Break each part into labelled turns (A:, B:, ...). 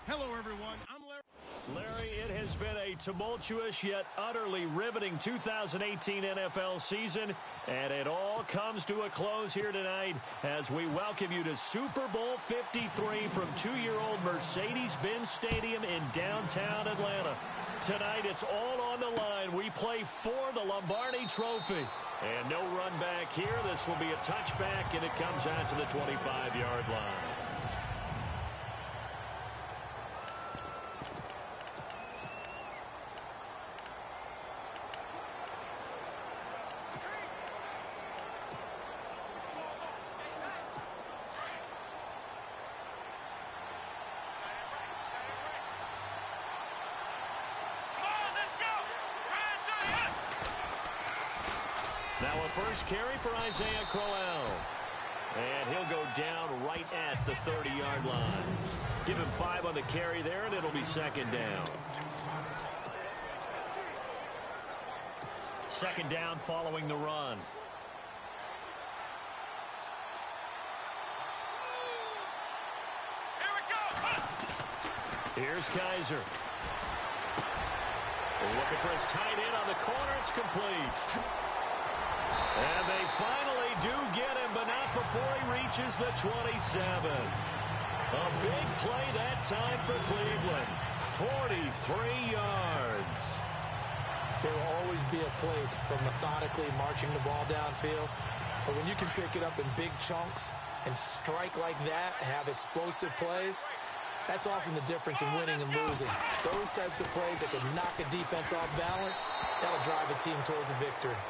A: Hello, everyone. I'm Larry.
B: Larry, it has been a tumultuous yet utterly riveting 2018 NFL season, and it all comes to a close here tonight as we welcome you to Super Bowl 53 from 2-year-old Mercedes-Benz Stadium in downtown Atlanta. Tonight, it's all on the line. We play for the Lombardi Trophy. And no run back here. This will be a touchback, and it comes out to the 25-yard line. Now a first carry for Isaiah Crowell. And he'll go down right at the 30-yard line. Give him 5 on the carry there, and it'll be second down. Second down following the run.
C: Here we go.
B: Here's Kaiser. Looking for his tight end on the corner. It's complete. And they finally do get him, but not before he reaches the 27. A big play that time for Cleveland. 43 yards.
D: There will always be a place for methodically marching the ball downfield. But when you can pick it up in big chunks and strike like that, have explosive plays, that's often the difference in winning and losing. Those types of plays that can knock a defense off balance, that'll drive a team towards a victory.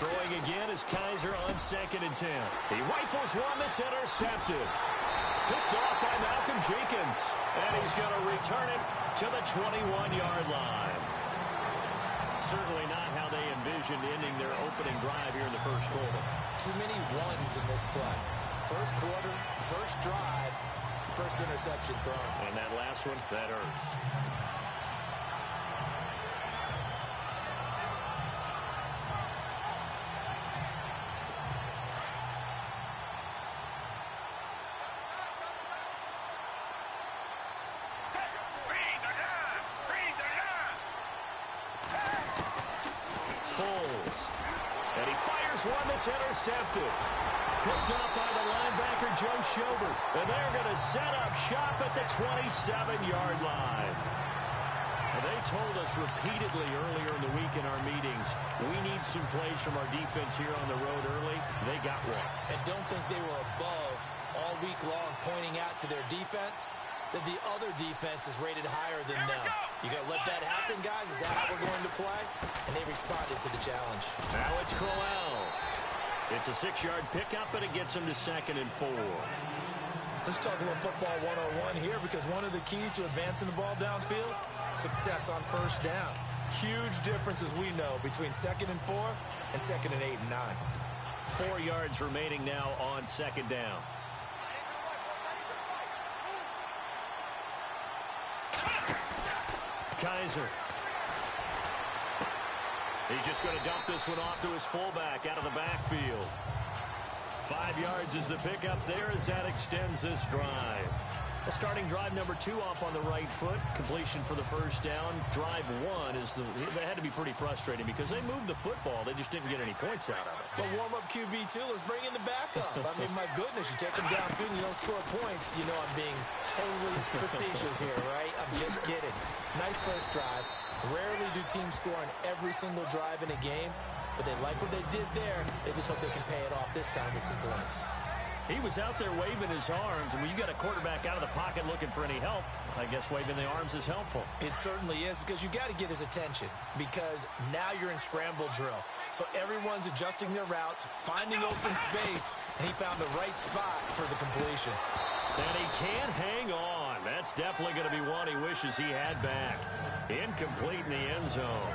B: Throwing again is Kaiser on 2nd and 10. He rifles one that's intercepted. Picked off by Malcolm Jenkins. And he's going to return it to the 21-yard line. Certainly not how they envisioned ending their opening drive here in the first quarter.
D: Too many ones in this play. First quarter, first drive, first interception thrown.
B: And that last one, that hurts. And he fires one that's intercepted. Picked up by the linebacker, Joe Schobert. And they're going to set up shop at the 27-yard line. And they told us repeatedly earlier in the week in our meetings, we need some plays from our defense here on the road early. They got one.
D: And don't think they were above all week long pointing out to their defense that the other defense is rated higher than them. You got to let that happen, guys? Is that how we're going to play? And they responded to the challenge.
B: Now it's Crowell. It's a 6-yard pickup, and it gets him to 2nd and 4.
D: Let's talk a little football 101 here, because one of the keys to advancing the ball downfield, success on first down. Huge differences we know between 2nd and 4 and 2nd and 8 and 9.
B: 4 yards remaining now on 2nd down. Kaiser. He's just going to dump this one off to his fullback out of the backfield. 5 yards is the pickup there as that extends this drive. Well, starting drive number 2 off on the right foot. Completion for the first down. Drive 1 is it had to be pretty frustrating because they moved the football. They just didn't get any points out of it.
D: But warm-up QB2, let's bring in the backup. I mean, my goodness, you take them downfield and you don't score points. You know I'm being totally facetious here, right? I'm just kidding. Nice first drive. Rarely do teams score on every single drive in a game, but they like what they did there. They just hope they can pay it off this time with some points.
B: He was out there waving his arms, and when you got a quarterback out of the pocket looking for any help, I guess waving the arms is helpful.
D: It certainly is, because you got to get his attention, because now you're in scramble drill. So everyone's adjusting their routes, finding open space, and he found the right spot for the completion.
B: And he can't hang on. That's definitely going to be one he wishes he had back. Incomplete in the end zone.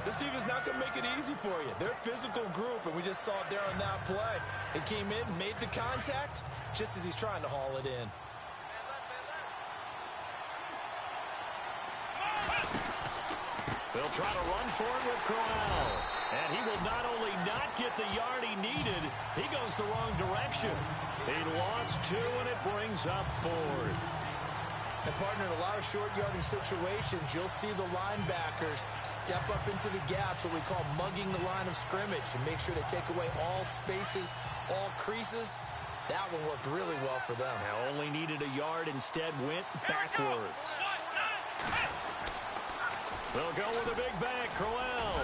D: This defense is not going to make it easy for you. They're a physical group, and we just saw it there on that play. It came in, made the contact, just as he's trying to haul it in.
B: They'll try to run for it with Crowell. And he will not only not get the yard he needed, he goes the wrong direction. He lost 2, and it brings up 4th.
D: And, partner, in a lot of short yardage situations, you'll see the linebackers step up into the gaps, what we call mugging the line of scrimmage, to make sure they take away all spaces, all creases. That one worked really well for them.
B: Now only needed a yard, instead went backwards. They'll go with a big bang, Crowell.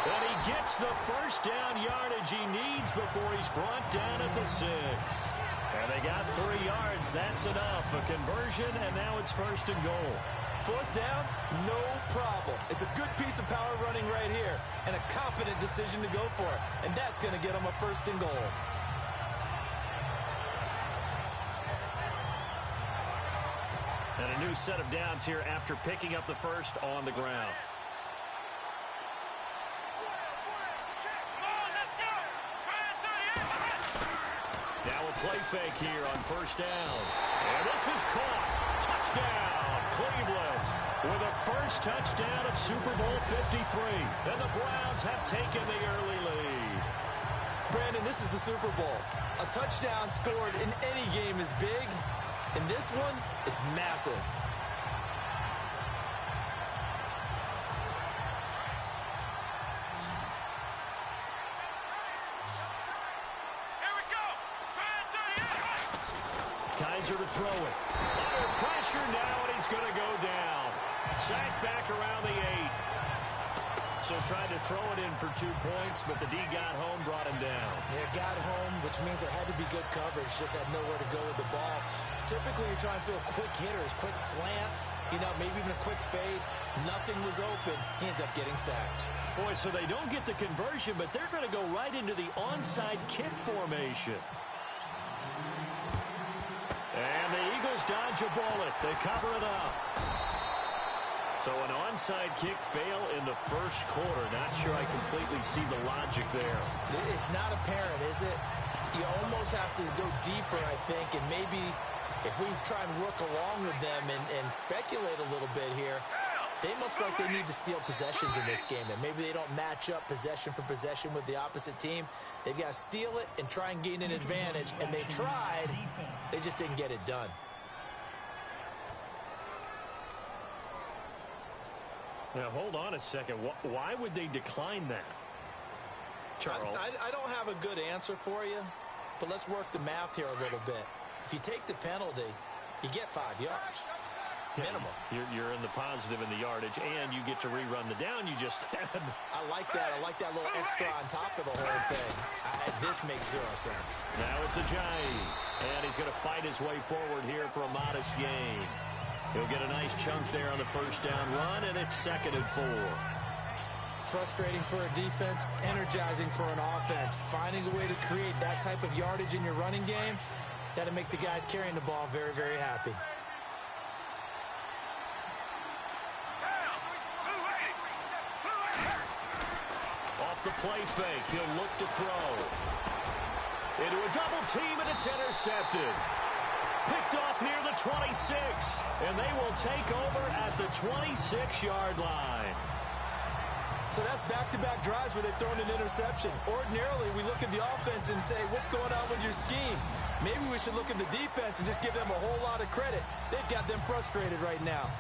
B: And he gets the first down yardage he needs before he's brought down at the 6. And they got 3 yards. That's enough. A conversion, and now it's 1st and goal.
D: 4th down, no problem. It's a good piece of power running right here, and a confident decision to go for it. And that's going to get them a 1st and goal.
B: And a new set of downs here after picking up the first on the ground. Now a play fake here on 1st down. And this is caught. Touchdown, Cleveland, with a first touchdown of Super Bowl 53. And the Browns have taken the early lead.
D: Brandon, this is the Super Bowl. A touchdown scored in any game is big. In this one, it's massive.
A: Here we go.
B: Kaiser to throw it. Under pressure now, and he's going to go down. Sacked back around the 8. So tried to throw it in for 2 points, but the D got home, brought him down.
D: Yeah, got home, which means there had to be good coverage. Just had nowhere to go with the ball. Typically, you're trying to throw quick hitters, quick slants, maybe even a quick fade. Nothing was open. He ends up getting sacked.
B: Boy, so they don't get the conversion, but they're going to go right into the onside kick formation. And the Eagles dodge a bullet. They cover it up. So an onside kick fail in the first quarter. Not sure I completely see the logic there.
D: It's not apparent, is it? You almost have to go deeper, I think, and maybe if we try and work along with them and speculate a little bit here, they must feel like they need to steal possessions in this game. And maybe they don't match up possession for possession with the opposite team. They've got to steal it and try and gain an advantage. And they tried. They just didn't get it done.
B: Now, hold on a second. Why would they decline that, Charles?
D: I don't have a good answer for you, but let's work the math here a little bit. If you take the penalty, you get 5 yards. Minimum.
B: You're in the positive in the yardage, and you get to rerun the down you just had.
D: I like that. I like that little extra on top of the whole thing. This makes 0 sense.
B: Now it's Ajayi, and he's going to fight his way forward here for a modest gain. He'll get a nice chunk there on the first down run, and it's 2nd and 4.
D: Frustrating for a defense, energizing for an offense. Finding a way to create that type of yardage in your running game, that'll make the guys carrying the ball very, very happy.
B: Off the play fake, he'll look to throw. Into a double team, and it's intercepted. Picked off near the 26, and they will take over at the 26-yard line.
D: So that's back-to-back drives where they've thrown an interception. Ordinarily, we look at the offense and say, what's going on with your scheme? Maybe we should look at the defense and just give them a whole lot of credit. They've got them frustrated right now.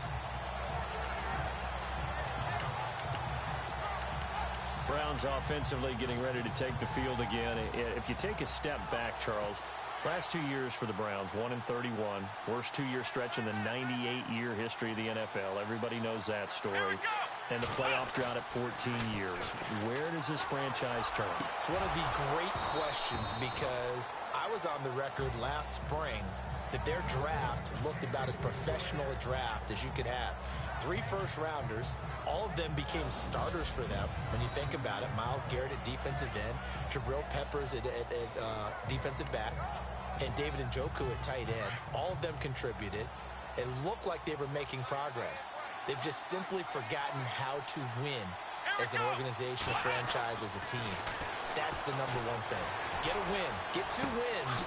B: Browns offensively getting ready to take the field again. If you take a step back, Charles, last 2 years for the Browns, 1-31. Worst 2-year stretch in the 98-year history of the NFL. Everybody knows that story. And the playoff drought at 14 years. Where does this franchise turn?
D: It's one of the great questions because I was on the record last spring that their draft looked about as professional a draft as you could have. 3 first-rounders. All of them became starters for them when you think about it. Myles Garrett at defensive end, Jabril Peppers at defensive back, and David Njoku at tight end. All of them contributed. It looked like they were making progress. They've just simply forgotten how to win as an organization, a franchise, as a team. That's the number one thing. Get a win, get 2 wins,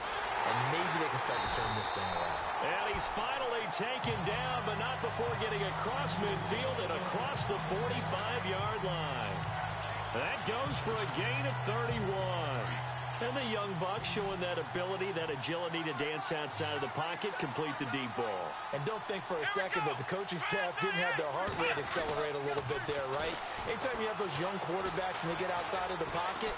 D: and maybe they can start to turn this thing around.
B: And he's finally taken down, but not before getting across midfield and across the 45-yard line. That goes for a gain of 31. And the young buck showing that ability, that agility to dance outside of the pocket, complete the deep ball.
D: And don't think for a second that the coaching staff didn't have their heart rate accelerate a little bit there, right? Anytime you have those young quarterbacks and they get outside of the pocket,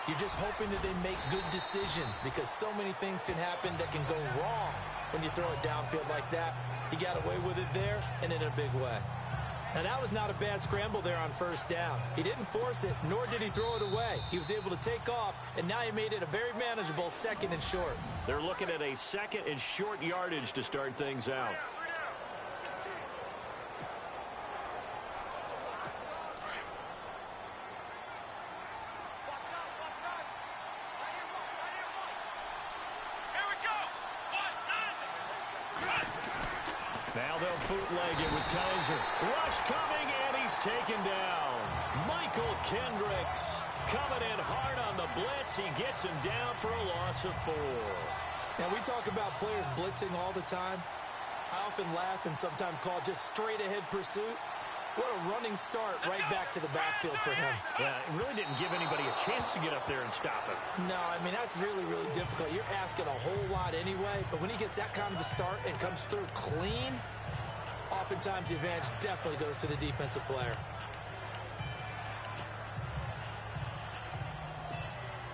D: you're just hoping that they make good decisions, because so many things can happen that can go wrong when you throw it downfield like that. He got away with it there and in a big way. Now, that was not a bad scramble there on first down. He didn't force it, nor did he throw it away. He was able to take off, and now he made it a very manageable 2nd and short.
B: They're looking at a 2nd and short yardage to start things out. Now they'll bootleg it with Kaiser. Rush coming, and he's taken down. Michael Kendricks coming in hard on the blitz. He gets him down for a loss of 4.
D: Now, we talk about players blitzing all the time. I often laugh and sometimes call it just straight-ahead pursuit. What a running start right back to the backfield for him.
B: Yeah, it really didn't give anybody a chance to get up there and stop him.
D: No, I mean, that's really, really difficult. You're asking a whole lot anyway, but when he gets that kind of a start and comes through clean, oftentimes the advantage definitely goes to the defensive player.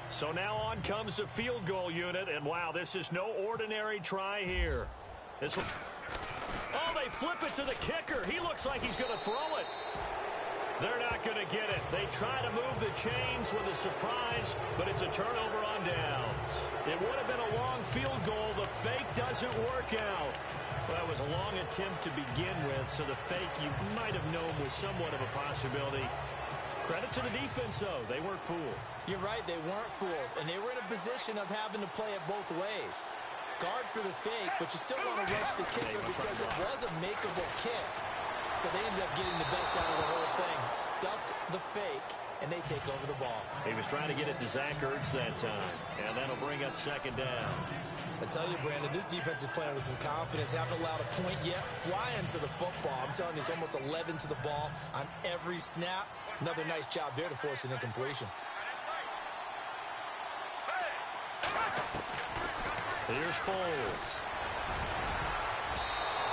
B: So now on comes the field goal unit, and wow, this is no ordinary try here. This will... Oh, they flip it to the kicker. He looks like he's going to throw it. They're not going to get it. They try to move the chains with a surprise, but it's a turnover on downs. It would have been a long field goal. The fake doesn't work out. Well, that was a long attempt to begin with, so the fake you might have known was somewhat of a possibility. Credit to the defense, though. They weren't fooled.
D: You're right, they weren't fooled, and they were in a position of having to play it both ways. Guard for the fake, but you still want to rush the kicker because it was a makeable kick. So they ended up getting the best out of the whole thing. Stuffed the fake, and they take over the ball.
B: He was trying to get it to Zach Ertz that time, and that'll bring up 2nd down.
D: I tell you, Brandon, this defense is playing with some confidence. Haven't allowed a point yet. Flying to the football. I'm telling you, it's almost 11 to the ball on every snap. Another nice job there to force an incompletion.
B: Here's Foles.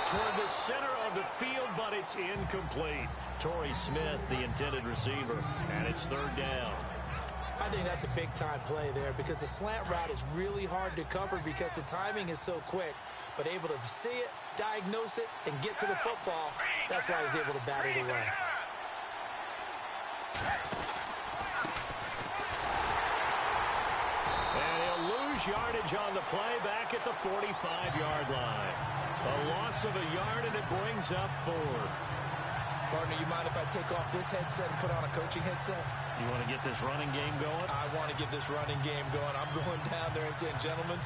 B: Toward the center of the field, but it's incomplete. Torrey Smith, the intended receiver, and it's 3rd down.
D: I think that's a big-time play there because the slant route is really hard to cover because the timing is so quick. But able to see it, diagnose it, and get to the football, that's why he was able to bat it away.
B: And he'll lose yardage on the play back at the 45-yard line. A loss of a yard, and it brings up 4th.
D: Partner, you mind if I take off this headset and put on a coaching headset?
B: You want to get this running game going?
D: I want to get this running game going. I'm going down there and saying, gentlemen,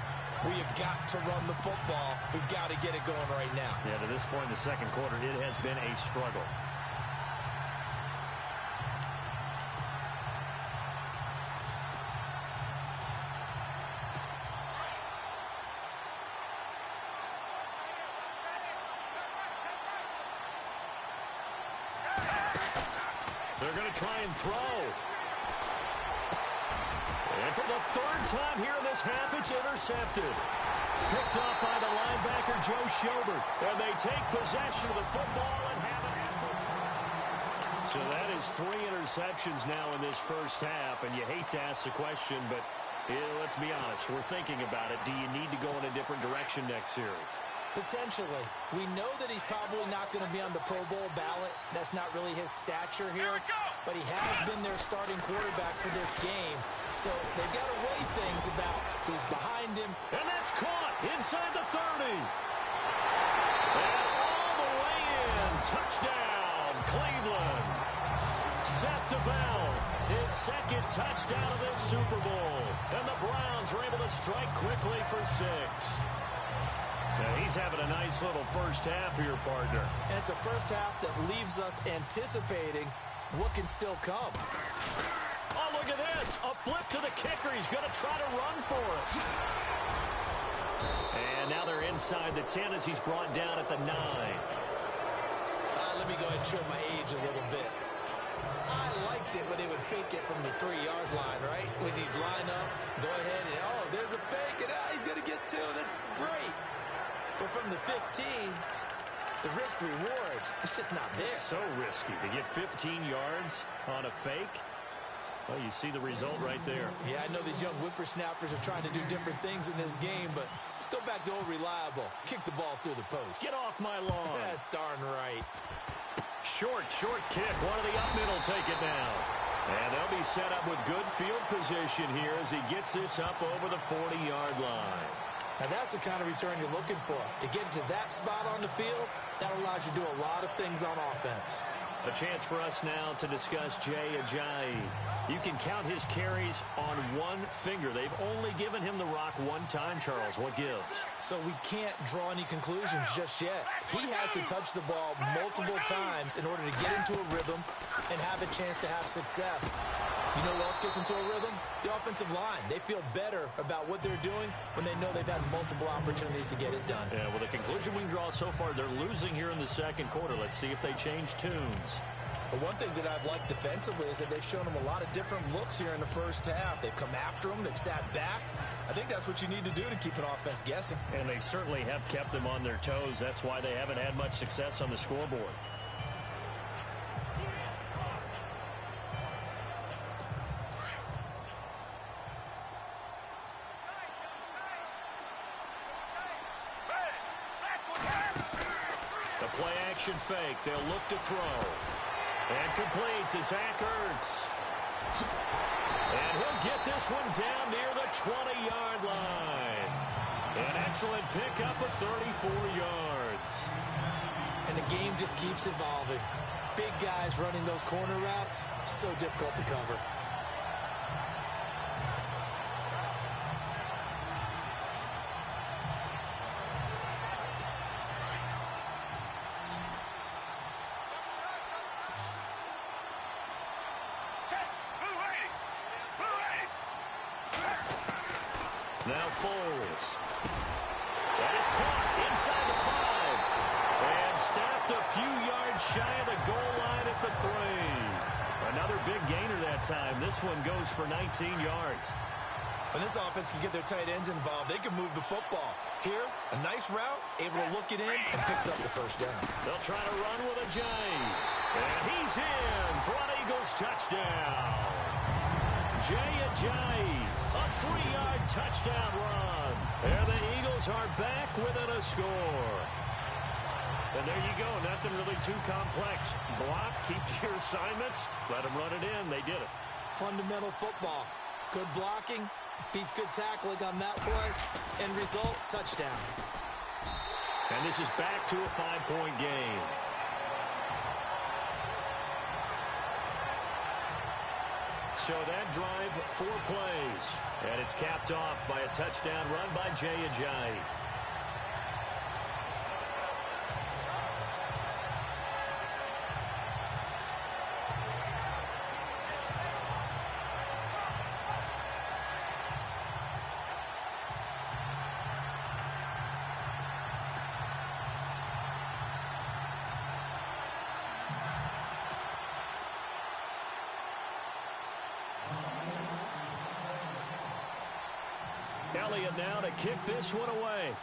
D: we have got to run the football. We've got to get it going right now.
B: Yeah, to this point in the 2nd quarter, it has been a struggle. They're going to try and throw. And for the 3rd time here in this half, it's intercepted. Picked up by the linebacker, Joe Schobert. And they take possession of the football and have it at the... So that is 3 interceptions now in this first half. And you hate to ask the question, but let's be honest. We're thinking about it. Do you need to go in a different direction next series?
D: Potentially. We know that he's probably not going to be on the Pro Bowl ballot. That's not really his stature here. But he has been their starting quarterback for this game. So they've got to weigh things about who's behind him.
B: And that's caught inside the 30. And all the way in. Touchdown, Cleveland. Seth DeValve, his 2nd touchdown of this Super Bowl. And the Browns are able to strike quickly for 6. Now, he's He's having a nice little first half for your partner.
D: And it's a first half that leaves us anticipating what can still come.
B: Oh, look at this. A flip to the kicker. He's going to try to run for it. And now they're inside the 10 as he's brought down at the 9.
D: Let me go ahead and show my age a little bit. I liked it when they would fake it from the 3-yard line, right? When he'd line up, go ahead and, oh, there's a fake, and he's going to get 2. That's great. But from the 15, the risk-reward, it's just not there.
B: So risky to get 15 yards on a fake. Well, you see the result right there.
D: Yeah, I know these young whippersnappers are trying to do different things in this game, but let's go back to old reliable. Kick the ball through the post.
B: Get off my lawn.
D: That's darn right.
B: Short kick. One of the up middle take it down. And they'll be set up with good field position here as he gets this up over the 40-yard line.
D: Now, that's the kind of return you're looking for. To get to that spot on the field, that allows you to do a lot of things on offense.
B: A chance for us now to discuss Jay Ajayi. You can count his carries on one finger. They've only given him the rock one time, Charles. What gives?
D: So we can't draw any conclusions just yet. He has to touch the ball multiple times in order to get into a rhythm and have a chance to have success. You know who else gets into a rhythm? The offensive line. They feel better about what they're doing when they know they've had multiple opportunities to get it done.
B: Yeah, well, the conclusion we can draw so far, they're losing here in the second quarter. Let's see if they change tunes.
D: But one thing that I've liked defensively is that they've shown them a lot of different looks here in the first half. They've come after them. They've sat back. I think that's what you need to do to keep an offense guessing.
B: And they certainly have kept them on their toes. That's why they haven't had much success on the scoreboard. The play-action fake. They'll look to throw. And complete to Zach Ertz. And he'll get this one down near the 20-yard line. An excellent pickup of 34 yards.
D: And the game just keeps evolving. Big guys running those corner routes, so difficult to cover.
B: Now Foles. That is caught inside the 5. And stopped a few yards shy of the goal line at the 3. Another big gainer that time. This one goes for 19 yards.
D: When this offense can get their tight ends involved, they can move the football. Here, a nice route, able to look it in, and picks up the first down.
B: They'll try to run with a J. And he's in for an Eagles touchdown. Jay Ajayi, a 3-yard touchdown run. And the Eagles are back within a score. And there you go. Nothing really too complex. Block, keep to your assignments, let them run it in. They did it.
D: Fundamental football. Good blocking, beats good tackling on that play. End result, touchdown.
B: And this is back to a 5-point game. So that drive, 4 plays. And it's capped off by a touchdown run by Jay Ajayi. Elliott now to kick this one away.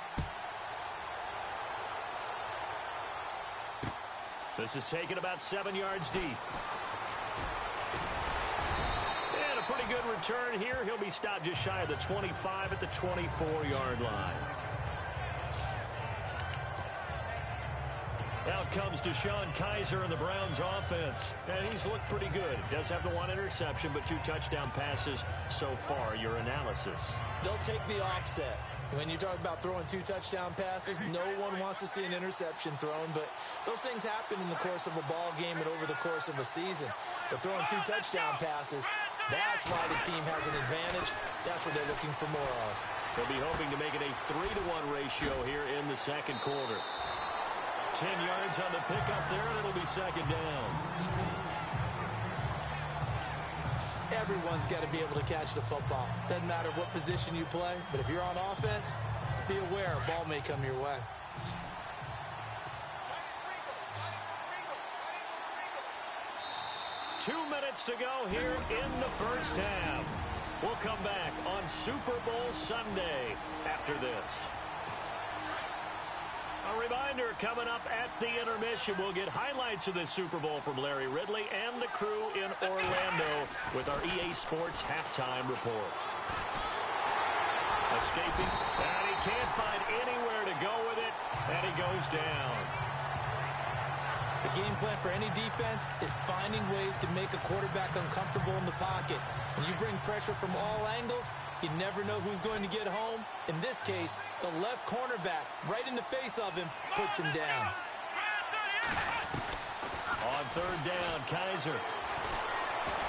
B: This is taken about 7 yards deep. And a pretty good return here. He'll be stopped just shy of the 25 at the 24-yard line. Out comes Deshaun Kaiser in the Browns offense. And he's looked pretty good. Does have the 1 interception, but 2 touchdown passes so far. Your analysis.
D: They'll take the offset. When you talk about throwing 2 touchdown passes, no one wants to see an interception thrown, but those things happen in the course of a ball game and over the course of a season. But throwing 2 touchdown passes, that's why the team has an advantage. That's what they're looking for more of.
B: They'll be hoping to make it a 3-to-1 ratio here in the second quarter. 10 yards on the pickup there, and it'll be second down.
D: Everyone's got to be able to catch the football. Doesn't matter what position you play, but if you're on offense, be aware a ball may come your way.
B: Two minutes to go here in the first half. We'll come back on Super Bowl Sunday after this. A reminder, coming up at the intermission, we'll get highlights of this Super Bowl from Larry Ridley and the crew in Orlando with our EA Sports halftime report. Escaping, and he can't find anywhere to go with it, and he goes down.
D: The game plan for any defense is finding ways to make a quarterback uncomfortable in the pocket. When you bring pressure from all angles, you never know who's going to get home. In this case, the left cornerback, right in the face of him, puts him down.
B: On third down, Kaiser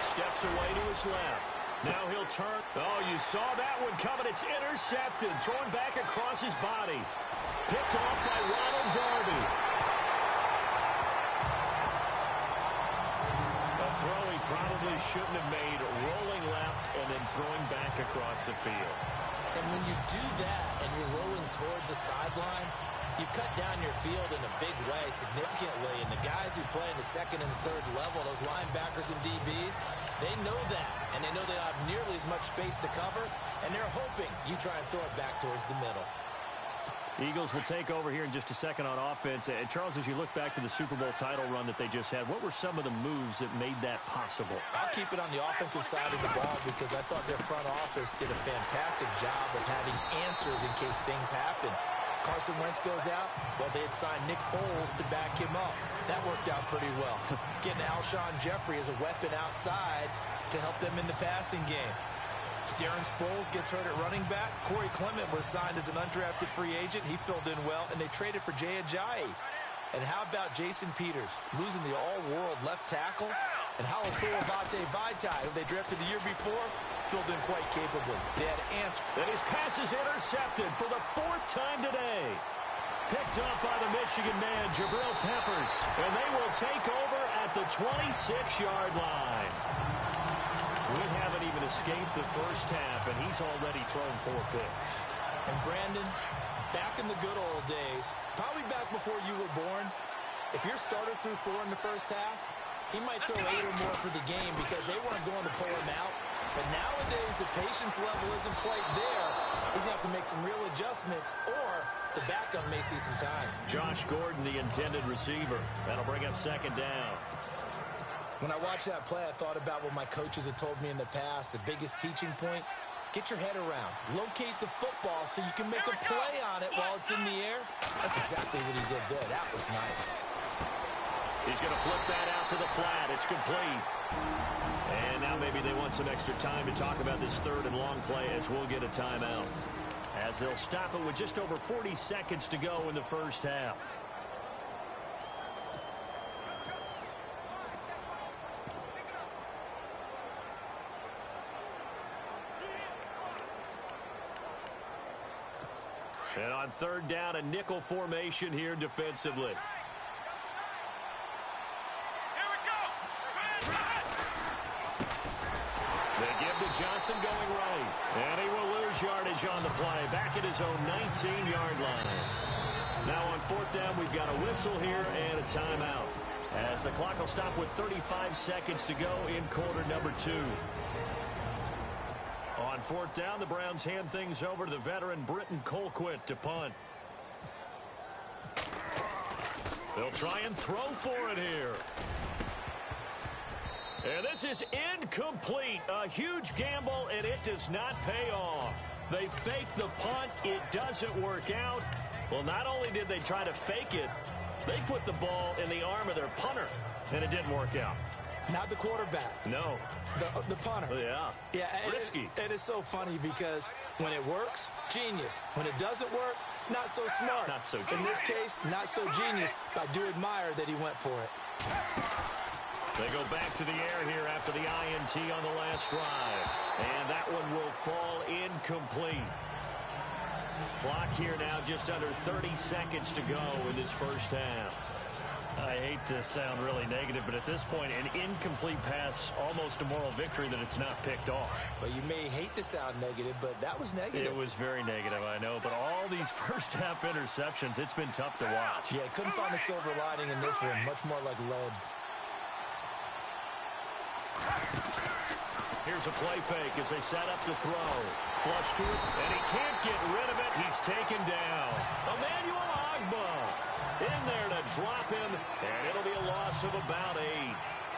B: steps away to his left. Now he'll turn. Oh, you saw that one coming. It's intercepted. Thrown back across his body. Picked off by Ronald Darby. A throw he probably shouldn't have made, rolling left and then throwing back across the field.
D: And when you do that and you're rolling towards the sideline, you cut down your field in a big way, significantly. And the guys who play in the second and third level, those linebackers and DBs, they know that. And they know they don't have nearly as much space to cover. And they're hoping you try and throw it back towards the middle.
B: Eagles will take over here in just a second on offense. And Charles, as you look back to the Super Bowl title run that they just had, what were some of the moves that made that possible?
D: I'll keep it on the offensive side of the ball because I thought their front office did a fantastic job of having answers in case things happen. Carson Wentz goes out. Well, they had signed Nick Foles to back him up. That worked out pretty well. Getting Alshon Jeffrey as a weapon outside to help them in the passing game. Darren Sproles gets hurt at running back. Corey Clement was signed as an undrafted free agent. He filled in well, and they traded for Jay Ajayi. And how about Jason Peters, losing the all-world left tackle? And Halapua Vaitai, who they drafted the year before, filled in quite capably. They had answers.
B: And his pass is intercepted for the fourth time today. Picked up by the Michigan man, Jabril Peppers. And they will take over at the 26-yard line. We haven't even escaped the first half, and he's already thrown 4 picks.
D: And Brandon, back in the good old days, probably back before you were born, if your starter threw 4 in the first half, he might throw 8 or more for the game because they weren't going to pull him out. But nowadays, the patience level isn't quite there. He's going to have to make some real adjustments, or the backup may see some time.
B: Josh Gordon, the intended receiver. That'll bring up second down.
D: When I watched that play, I thought about what my coaches had told me in the past. The biggest teaching point, get your head around. Locate the football so you can make a play on it while it's in the air. That's exactly what he did there. That was nice.
B: He's going to flip that out to the flat. It's complete. And now maybe they want some extra time to talk about this third and long play as we'll get a timeout. As they'll stop it with just over 40 seconds to go in the first half. And on third down, a nickel formation here defensively. They give to Johnson going right. And he will lose yardage on the play. Back at his own 19-yard line. Now on fourth down, we've got a whistle here and a timeout. As the clock will stop with 35 seconds to go in quarter number 2. On fourth down, the Browns hand things over to the veteran Britton Colquitt to punt. They'll try and throw for it here. And this is incomplete. A huge gamble, and it does not pay off. They fake the punt. It doesn't work out. Well, not only did they try to fake it, they put the ball in the arm of their punter, and it didn't work out.
D: Not the quarterback.
B: No.
D: The punter.
B: Yeah.
D: Yeah.
B: Risky.
D: It is so funny because when it works, genius. When it doesn't work, not so smart.
B: Not so genius.
D: In this case, not so genius. I do admire that he went for it.
B: They go back to the air here after the INT on the last drive. And that one will fall incomplete. Clock here now just under 30 seconds to go in this first half. I hate to sound really negative, but at this point, an incomplete pass, almost a moral victory that it's not picked off.
D: Well, you may hate to sound negative, but that was negative.
B: It was very negative, I know, but all these first half interceptions, it's been tough to watch.
D: Yeah, couldn't find a silver lining in this one, much more like lead.
B: Here's a play fake as they set up to throw. Flush to it, and he can't get rid of it. He's taken down. Emmanuel Ogbah in there to drop him, and it'll be a loss of about 8.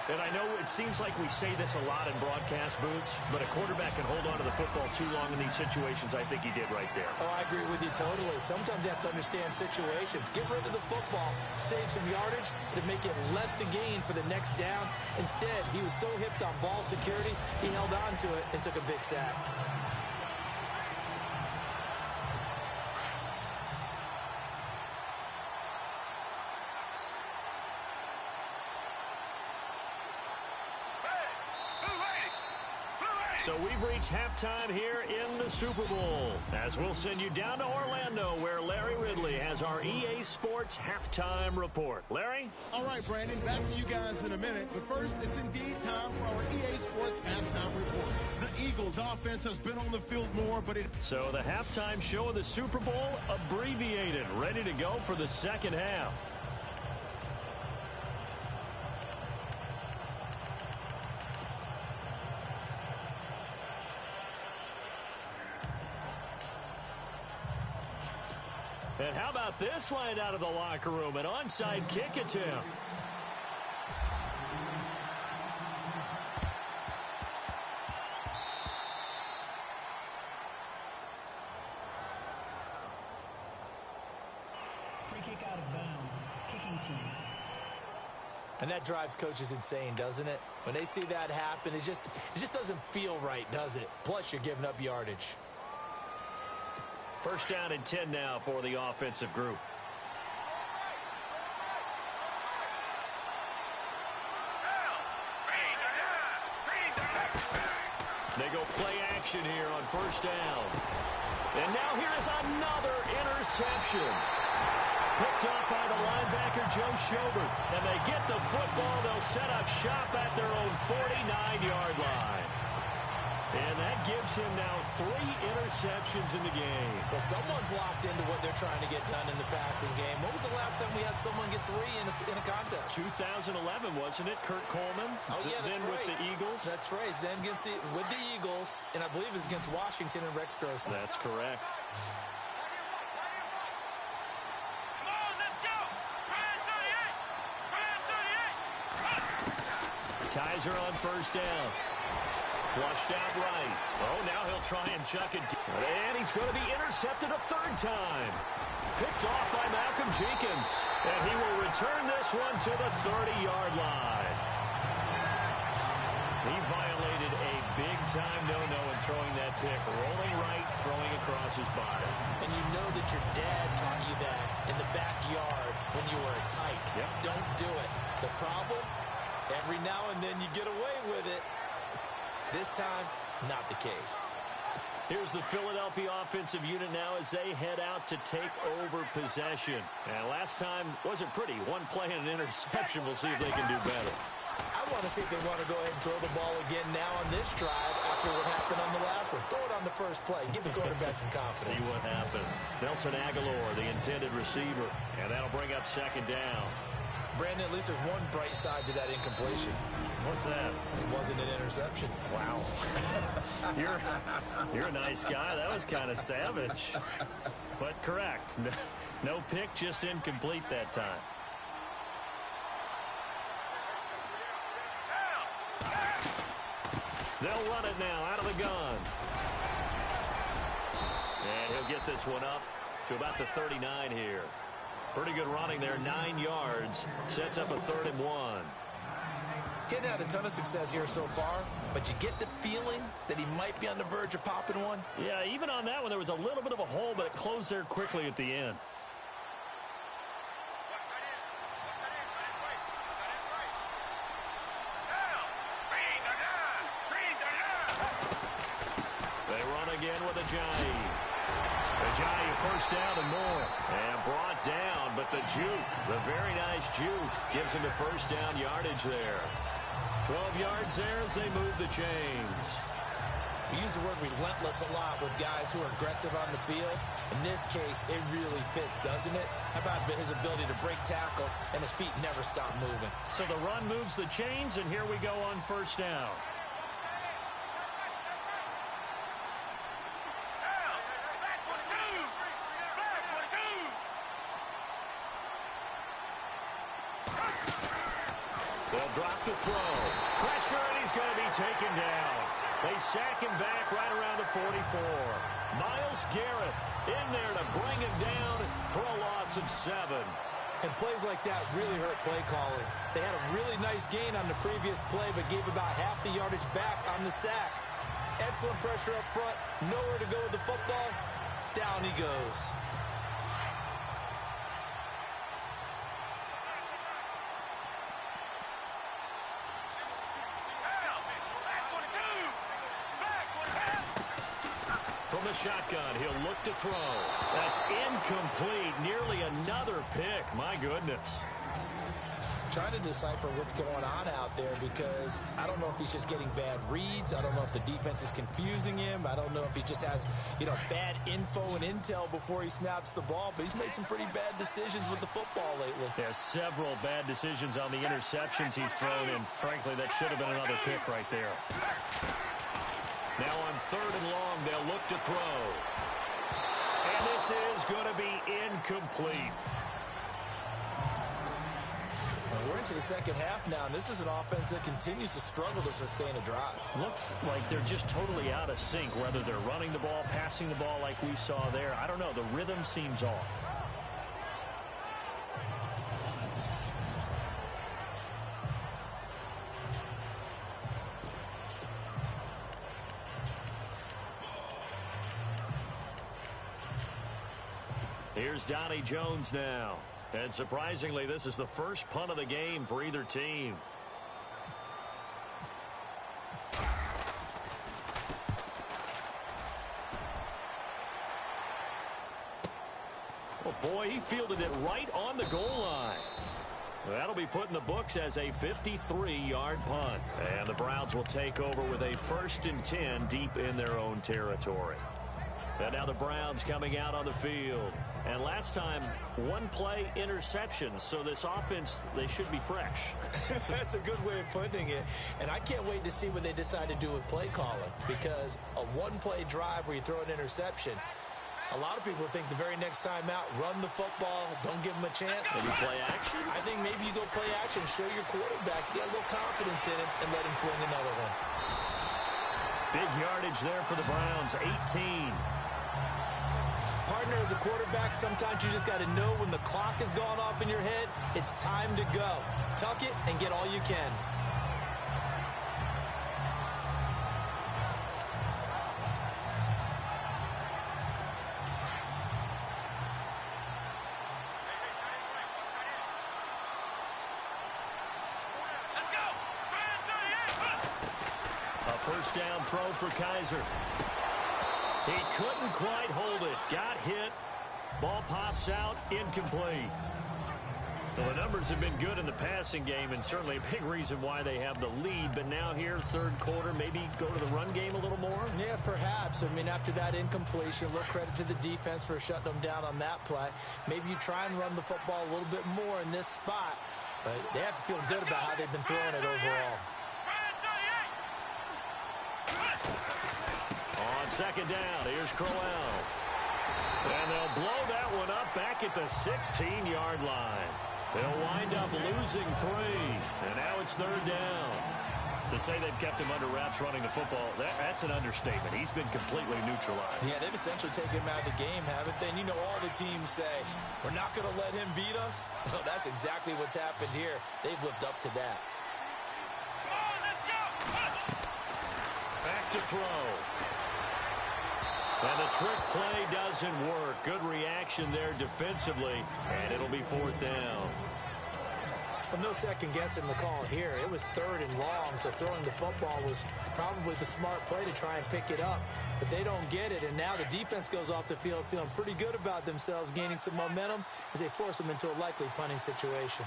B: And I know it seems like we say this a lot in broadcast booths, but a quarterback can hold on to the football too long in these situations. I think he did right there.
D: Oh, I agree with you totally. Sometimes you have to understand situations. Get rid of the football, save some yardage, to make it less to gain for the next down. Instead, he was so hipped on ball security, he held on to it and took a big sack.
B: So we've reached halftime here in the Super Bowl, as we'll send you down to Orlando, where Larry Ridley has our EA Sports halftime report. Larry?
C: All right, Brandon, back to you guys in a minute. But first, it's indeed time for our EA Sports halftime report. The Eagles' offense has been on the field more, but
B: So the halftime show of the Super Bowl, abbreviated, ready to go for the second half. And how about this line out of the locker room? An onside kick attempt.
E: Free kick out of bounds. Kicking team.
D: And that drives coaches insane, doesn't it? When they see that happen, it just doesn't feel right, does it? Plus, you're giving up yardage.
B: First down and 10 now for the offensive group. They go play action here on first down. And now here is another interception. Picked up by the linebacker, Joe Schobert. And they get the football. They'll set up shop at their own 49-yard line. And that gives him now 3 interceptions in the game.
D: Well, someone's locked into what they're trying to get done in the passing game. When was the last time we had someone get 3 in a contest?
B: 2011, wasn't it? Kurt Coleman.
D: Oh, yeah, that's
B: then
D: right.
B: with the Eagles.
D: That's right. Then with the Eagles, and I believe it's against Washington and Rex Grossman.
B: That's correct.
A: Come on, let's go.
B: Kaiser on first down. Flushed out right. Oh, now he'll try and chuck it. And he's going to be intercepted a 3rd time. Picked off by Malcolm Jenkins. And he will return this one to the 30-yard line. He violated a big-time no-no in throwing that pick. Rolling right, throwing across his body.
D: And you know that your dad taught you that in the backyard when you were a tyke.
B: Yep.
D: Don't do it. The problem, every now and then you get away with it. This time, not the case.
B: Here's the Philadelphia offensive unit now as they head out to take over possession. And last time wasn't pretty. 1 play and an interception. We'll see if they can do better.
D: I want to see if they want to go ahead and throw the ball again now on this drive after what happened on the last one. Throw it on the first play. Give the quarterback some confidence.
B: See what happens. Nelson Aguilar, the intended receiver. And that'll bring up 2nd down.
D: Brandon, at least there's one bright side to that incompletion.
B: What's that?
D: It wasn't an interception.
B: Wow. You're a nice guy. That was kind of savage. But correct. No pick, just incomplete that time. They'll run it now out of the gun. And he'll get this one up to about the 39 here. Pretty good running there, 9 yards. Sets up a 3rd and 1.
D: Getting had a ton of success here so far, but you get the feeling that he might be on the verge of popping one.
B: Yeah, even on that one, there was a little bit of a hole, but it closed there quickly at the end. They run again with a jive. They Ajayi first down and more. And brought down, but the juke, the very nice juke, gives him the first down yardage there. 12 yards there as they move the chains.
D: We use the word relentless a lot with guys who are aggressive on the field. In this case, it really fits, doesn't it? How about his ability to break tackles and his feet never stop moving?
B: So the run moves the chains, and here we go on first down. They'll drop the throw. Pressure, and he's going to be taken down. They sack him back right around the 44. Myles Garrett in there to bring him down for a loss of 7.
D: And plays like that really hurt play calling. They had a really nice gain on the previous play, but gave about half the yardage back on the sack. Excellent pressure up front. Nowhere to go with the football. Down he goes.
B: From the shotgun, he'll look to throw. That's incomplete. Nearly another pick. My goodness.
D: Trying to decipher what's going on out there because I don't know if he's just getting bad reads. I don't know if the defense is confusing him. I don't know if he just has, bad info and intel before he snaps the ball. But he's made some pretty bad decisions with the football lately.
B: Yeah, several bad decisions on the interceptions he's thrown, and frankly, that should have been another pick right there. Now on 3rd and long, they'll look to throw. And this is going to be incomplete.
D: We're into the second half now, and this is an offense that continues to struggle to sustain a drive.
B: Looks like they're just totally out of sync, whether they're running the ball, passing the ball like we saw there. I don't know. The rhythm seems off. Here's Donnie Jones now. And surprisingly, this is the first punt of the game for either team. Oh, boy, he fielded it right on the goal line. That'll be put in the books as a 53-yard punt. And the Browns will take over with a 1st and 10 deep in their own territory. And now the Browns coming out on the field. And last time, 1 play interception. So this offense, they should be fresh.
D: That's a good way of putting it. And I can't wait to see what they decide to do with play calling. Because a 1-play drive where you throw an interception, a lot of people think the very next time out, run the football, don't give them a chance.
B: Maybe play action?
D: I think maybe you go play action, show your quarterback, get a little confidence in it, and let him fling another one.
B: Big yardage there for the Browns, 18.
D: Partner, as a quarterback, sometimes you just got to know when the clock has gone off in your head, it's time to go. Tuck it and get all you can.
B: A first down throw for Kaiser. He couldn't quite hold it. Got hit. Ball pops out. Incomplete. Well, the numbers have been good in the passing game, and certainly a big reason why they have the lead. But now here, 3rd quarter, maybe go to the run game a little more?
D: Yeah, perhaps. I mean, after that incompletion, a little credit to the defense for shutting them down on that play. Maybe you try and run the football a little bit more in this spot. But they have to feel good about how they've been throwing it overall.
B: On 2nd down, here's Crowell. And they'll blow that one up back at the 16-yard line. They'll wind up losing 3. And now it's 3rd down. To say they've kept him under wraps running the football, that's an understatement. He's been completely neutralized.
D: Yeah, they've essentially taken him out of the game, haven't they? And you know all the teams say, we're not going to let him beat us. Well, that's exactly what's happened here. They've lived up to that.
B: Back to throw. And the trick play doesn't work. Good reaction there defensively, and it'll be 4th down.
D: Well, no second guessing the call here. It was 3rd and long, so throwing the football was probably the smart play to try and pick it up. But they don't get it, and now the defense goes off the field feeling pretty good about themselves, gaining some momentum as they force them into a likely punting situation.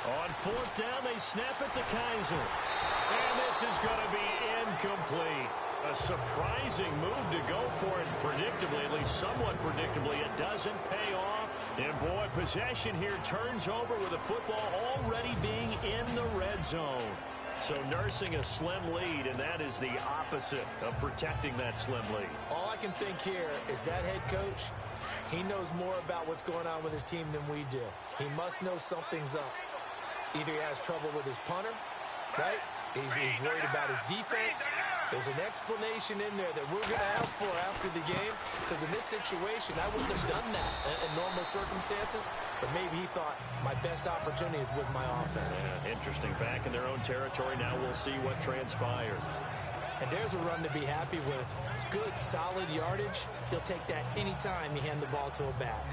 B: On 4th down, they snap it to Kaiser. And this is going to be incomplete. A surprising move to go for it predictably, at least somewhat predictably. It doesn't pay off. And, boy, possession here turns over with the football already being in the red zone. So nursing a slim lead, and that is the opposite of protecting that slim lead.
D: All I can think here is that head coach, he knows more about what's going on with his team than we do. He must know something's up. Either he has trouble with his punter, right? He's worried about his defense. There's an explanation in there that we're going to ask for after the game, because in this situation, I wouldn't have done that in normal circumstances, but maybe he thought my best opportunity is with my offense.
B: Yeah, interesting. Back in their own territory. Now we'll see what transpires.
D: And there's a run to be happy with. Good, solid yardage. He'll take that anytime you hand the ball to a back.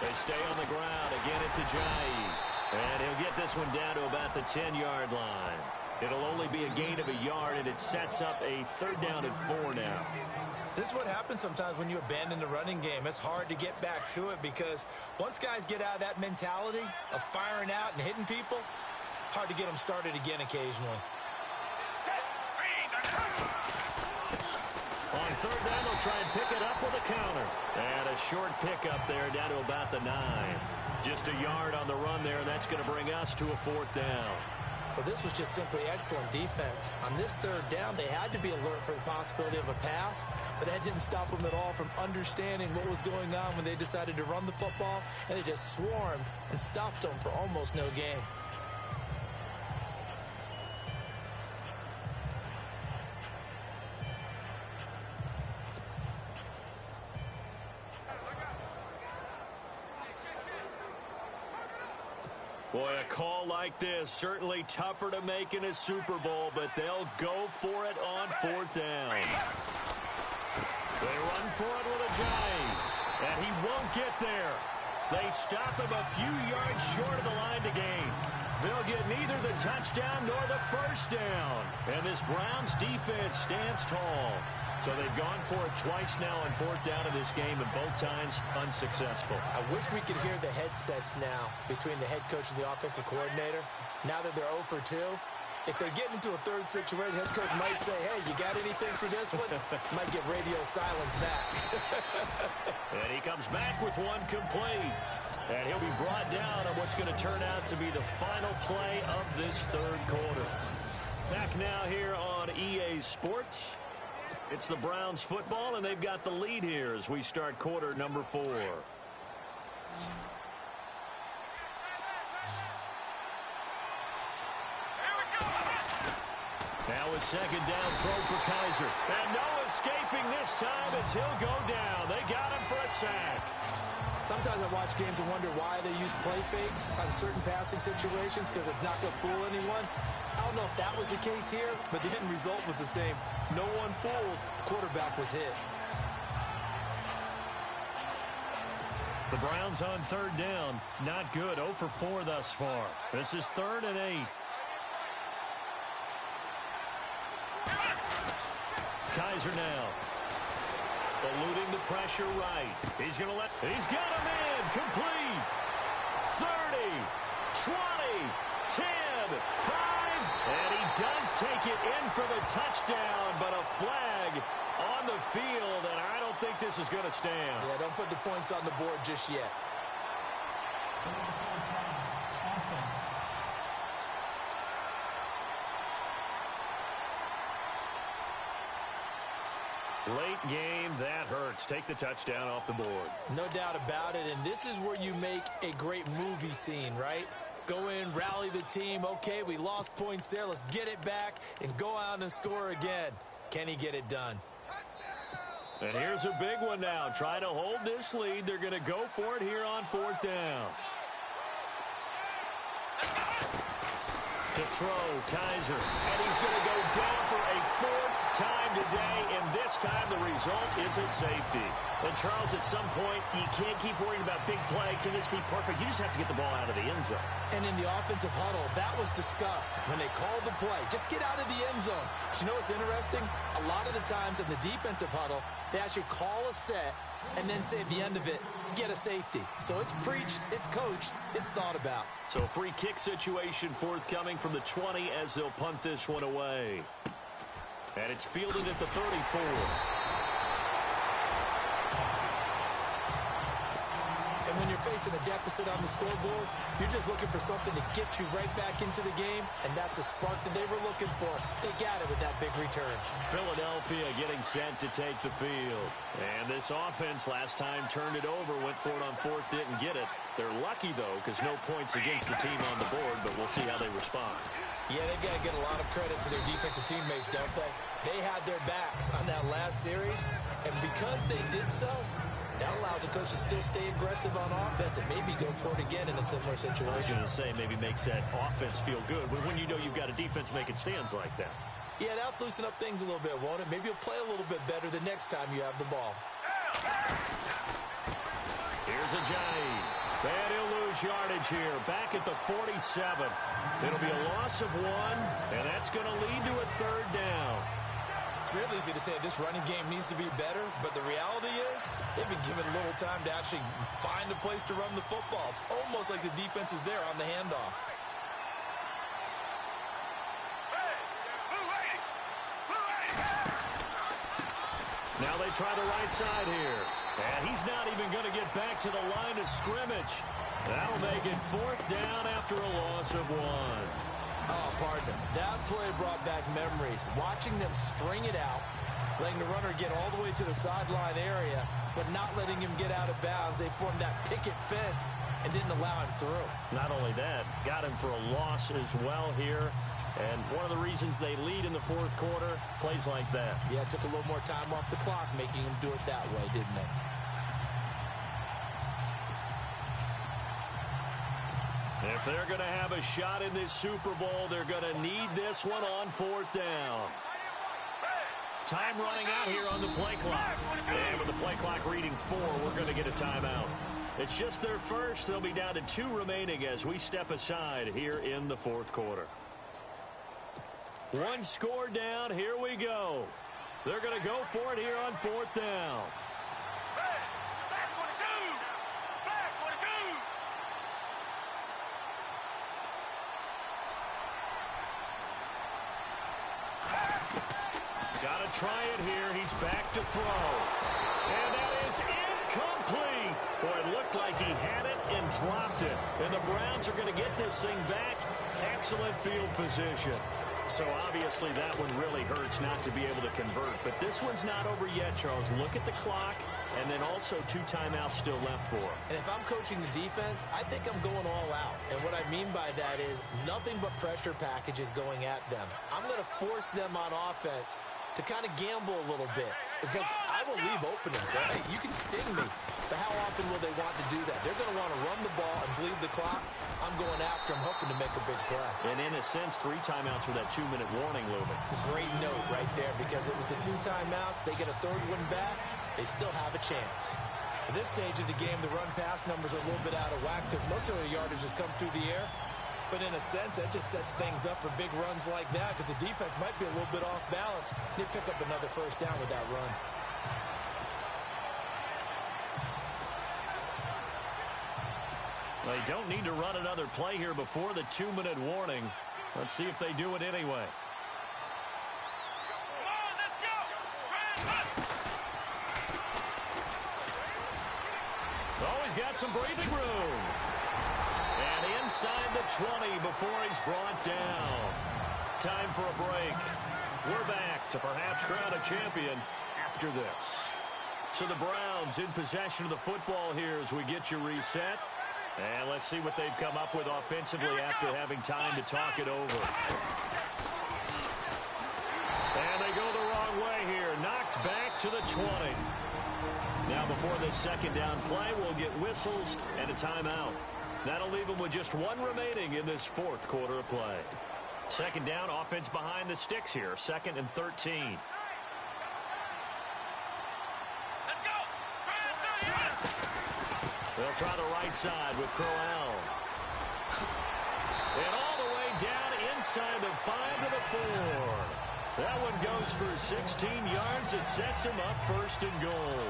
B: They stay on the ground. Again, it's Ajayi. And he'll get this one down to about the 10-yard line. It'll only be a gain of a yard, and it sets up a 3rd down and 4 now.
D: This is what happens sometimes when you abandon the running game. It's hard to get back to it because once guys get out of that mentality of firing out and hitting people, hard to get them started again occasionally.
B: On 3rd down, they'll try and pick it up with a counter. And a short pickup there down to about the 9. Just a yard on the run there, and that's going to bring us to a 4th down.
D: Well, this was just simply excellent defense. On this 3rd down, they had to be alert for the possibility of a pass, but that didn't stop them at all from understanding what was going on when they decided to run the football, and they just swarmed and stopped them for almost no gain.
B: Boy, a call like this, certainly tougher to make in a Super Bowl, but they'll go for it on 4th down. They run for it with Ajayi, and he won't get there. They stop him a few yards short of the line to gain. They'll get neither the touchdown nor the 1st down. And this Browns defense stands tall. So they've gone for it twice now on 4th down in this game, and both times unsuccessful.
D: I wish we could hear the headsets now between the head coach and the offensive coordinator. Now that they're 0 for 2, if they get into a 3rd situation, head coach might say, hey, you got anything for this one? Might get radio silence back.
B: And he comes back with one complete. And he'll be brought down on what's going to turn out to be the final play of this 3rd quarter. Back now here on EA Sports. It's the Browns football, and they've got the lead here as we start quarter number 4. Now a 2nd down throw for Kaiser. And no escaping this time as he'll go down. They got him for a sack.
D: Sometimes I watch games and wonder why they use play fakes on certain passing situations because it's not going to fool anyone. I don't know if that was the case here, but the end result was the same. No one fooled. The quarterback was hit.
B: The Browns on 3rd down. Not good. 0 for 4 thus far. This is 3rd and 8. Kaiser now. Eluding the pressure right. He's got him in. Complete. 30, 20, 10, 5. And he does take it in for the touchdown, but a flag on the field, and I don't think this is going to stand.
D: Yeah, don't put the points on the board just yet.
E: Offense.
B: Late game, that hurts. Take the touchdown off the board.
D: No doubt about it, and this is where you make a great movie scene, right? Go in, rally the team. Okay, we lost points there. Let's get it back and go out and score again. Can he get it done?
B: And here's a big one now. Trying to hold this lead. They're going to go for it here on 4th down. To throw, Kaiser. And he's going to go down for a fourth time today, and this time the result is a safety. And, Charles, at some point, you can't keep worrying about big play. Can this be perfect? You just have to get the ball out of the end zone.
D: And in the offensive huddle, that was discussed when they called the play. Just get out of the end zone. But you know what's interesting? A lot of the times in the defensive huddle, they actually call a set and then say at the end of it, get a safety. So it's preached, it's coached, it's thought about.
B: So a free kick situation forthcoming from the 20 as they'll punt this one away. And it's fielded at the 34.
D: And when you're facing a deficit on the scoreboard, you're just looking for something to get you right back into the game, and that's the spark that they were looking for. They got it with that big return.
B: Philadelphia getting set to take the field. And this offense last time turned it over, went for it on fourth, didn't get it. They're lucky, though, because no points against the team on the board, but we'll see how they respond.
D: Yeah, they've got to get a lot of credit to their defensive teammates, don't they? They had their backs on that last series, and because they did so, that allows the coach to still stay aggressive on offense and maybe go for it again in a similar situation.
B: I was going to say maybe makes that offense feel good when you know you've got a defense making stands like that.
D: Yeah, that'll loosen up things a little bit, won't it? Maybe you'll play a little bit better the next time you have the ball.
B: Here's Ajayi. And he'll lose yardage here. Back at the 47. It'll be a loss of 1, and that's going to lead to a third down.
D: It's real easy to say this running game needs to be better, but the reality is they've been given a little time to actually find a place to run the football. It's almost like the defense is there on the handoff.
B: Now they try the right side here. And he's not even going to get back to the line of scrimmage. That'll make it fourth down after a loss of 1.
D: Oh, partner, that play brought back memories. Watching them string it out, letting the runner get all the way to the sideline area, but not letting him get out of bounds. They formed that picket fence and didn't allow him through.
B: Not only that, got him for a loss as well here. And one of the reasons they lead in the fourth quarter, plays like that.
D: Yeah, it took a little more time off the clock, making him do it that way, didn't it?
B: If they're going to have a shot in this Super Bowl, they're going to need this one on fourth down. Time running out here on the play clock. And with the play clock reading 4, we're going to get a timeout. It's just their first. They'll be down to 2 remaining as we step aside here in the fourth quarter. 1 score down. Here we go. They're going to go for it here on fourth down. Got to try it here. He's back to throw. And that is incomplete. Boy, it looked like he had it and dropped it. And the Browns are going to get this thing back. Excellent field position. So obviously that one really hurts not to be able to convert. But this one's not over yet, Charles. Look at the clock, and then also 2 timeouts still left for him.
D: And if I'm coaching the defense, I think I'm going all out. And what I mean by that is nothing but pressure packages going at them. I'm going to force them on offense to kind of gamble a little bit because I will leave openings. Right? You can sting me, but how often will they want to do that? They're going to want to run the ball and bleed the clock. I'm going after them, hoping to make a big play.
B: And in a sense, 3 timeouts with that 2-minute warning looming.
D: Great note right there because it was the 2 timeouts. They get a third one back. They still have a chance. At this stage of the game, the run-pass numbers are a little bit out of whack because most of their yardage has come through the air. But in a sense, that just sets things up for big runs like that because the defense might be a little bit off balance. They pick up another first down with that run.
B: They don't need to run another play here before the 2-minute warning. Let's see if they do it anyway. Oh, he's got some breathing room. And inside the 20 before he's brought down. Time for a break. We're back to perhaps crown a champion after this. So the Browns in possession of the football here as we get you reset. And let's see what they've come up with offensively after having time to talk it over. And they go the wrong way here. Knocked back to the 20. Now before this second down play, we'll get whistles and a timeout. That'll leave them with just one remaining in this fourth quarter of play. Second down, offense behind the sticks here. 2nd and 13. They'll try the right side with Crowell. And all the way down inside the 5 to the 4. That one goes for 16 yards. It sets him up 1st and goal.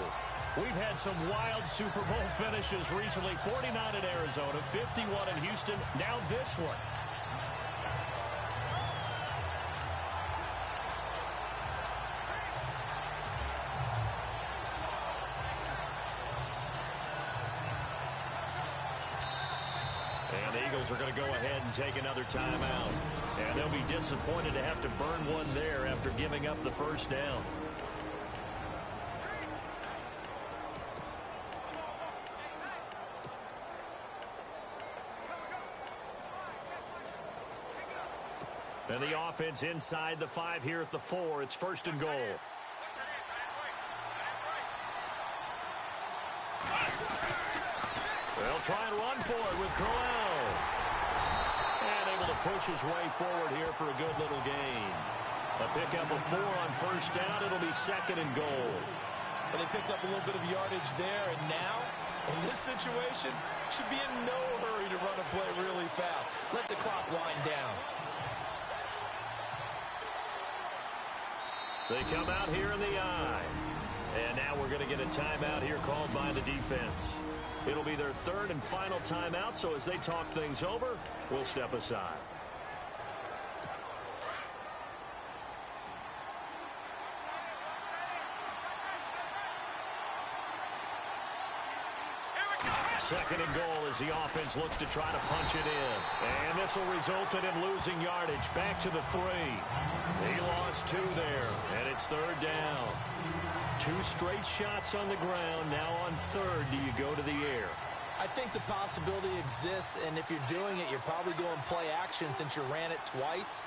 B: We've had some wild Super Bowl finishes recently. 49 in Arizona, 51 in Houston. Now this one. And the Eagles are going to go ahead and take another timeout. And they'll be disappointed to have to burn one there after giving up the first down. And the offense inside the 5 here at the 4. It's 1st and goal. They'll try and run for it with Crowell. And able to push his way forward here for a good little gain. A pickup of 4 on 1st down. It'll be 2nd and goal.
D: And they picked up a little bit of yardage there. And now, in this situation, should be in no hurry to run a play really fast. Let the clock wind down.
B: They come out here in the eye. And now we're going to get a timeout here called by the defense. It'll be their 3rd and final timeout, so as they talk things over, we'll step aside. Second and goal as the offense looks to try to punch it in. And this will result in him losing yardage. Back to the 3. He lost 2 there, and it's 3rd down. 2 straight shots on the ground. Now on 3rd, do you go to the air?
D: I think the possibility exists, and if you're doing it, you're probably going play action since you ran it twice.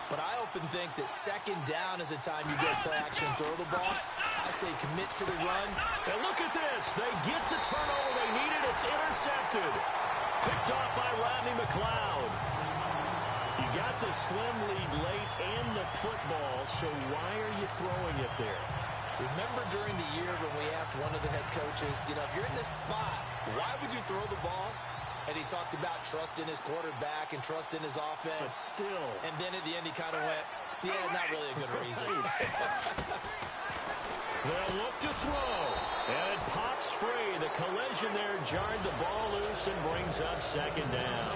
D: But I often think that 2nd down is a time you go play action and throw the ball. I say commit to the run.
B: And look at this. They get the turnover they needed. It's intercepted. Picked off by Rodney McLeod. You got the slim lead late and the football, so why are you throwing it there?
D: Remember during the year when we asked one of the head coaches, if you're in this spot, why would you throw the ball? And he talked about trust in his quarterback and trust in his offense.
B: But still.
D: And then at the end he kind of went, yeah, not really a good reason.
B: They'll look to throw. And it pops free. The collision there jarred the ball loose and brings up 2nd down.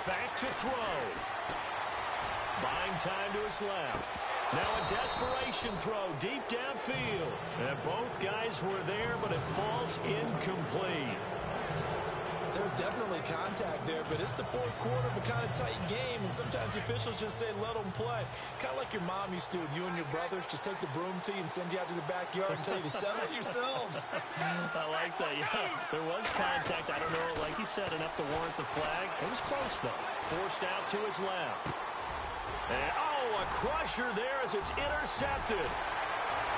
B: Back to throw. Buying time to his left. Now a desperation throw deep downfield. And both guys were there, but it falls incomplete.
D: There's definitely contact there, but it's the 4th quarter of a kind of tight game, and sometimes the officials just say, let them play. Kind of like your mom used to with you and your brothers. Just take the broom to you and send you out to the backyard and tell you to settle it yourselves.
B: I like that, yeah. There was contact. I don't know, like he said, enough to warrant the flag. It was close, though. Forced out to his left. And, a crusher there as it's intercepted.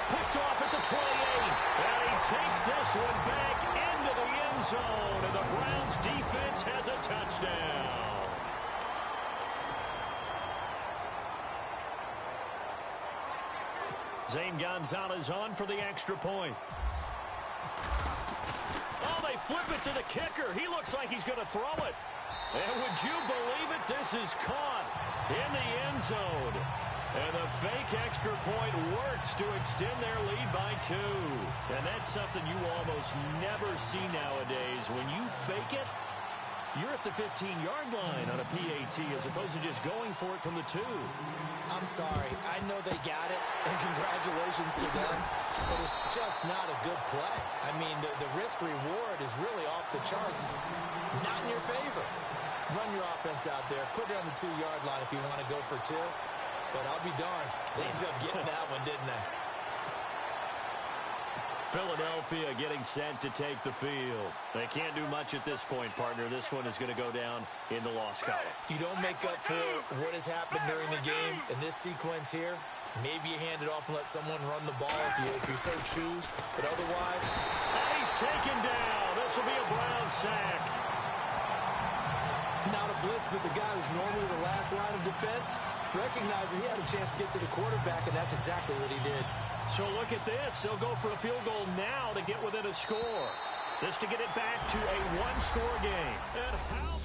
B: Picked off at the 28. And he takes this one back into the end zone. And the Browns defense has a touchdown. Zane Gonzalez on for the extra point. Oh, they flip it to the kicker. He looks like he's going to throw it. And would you believe it? This is caught in the end zone. And the fake extra point works to extend their lead by 2. And that's something you almost never see nowadays. When you fake it, you're at the 15-yard line on a PAT as opposed to just going for it from the 2.
D: I'm sorry. I know they got it, and congratulations to them, but it's just not a good play. I mean, the risk-reward is really off the charts. Not in your favor. Run your offense out there. Put it on the 2-yard line if you want to go for 2. But I'll be darned. They ended up getting that one, didn't they?
B: Philadelphia getting set to take the field. They can't do much at this point, partner. This one is going to go down in the loss column.
D: You don't make up for what has happened during the game in this sequence here. Maybe you hand it off and let someone run the ball if you so choose. But otherwise...
B: And he's taken down. This will be a Brown sack.
D: Not a blitz, but the guy who's normally the last line of defense recognized that he had a chance to get to the quarterback, and that's exactly what he did.
B: So look at this. They'll go for a field goal now to get within a score. This to get it back to a one-score game. And how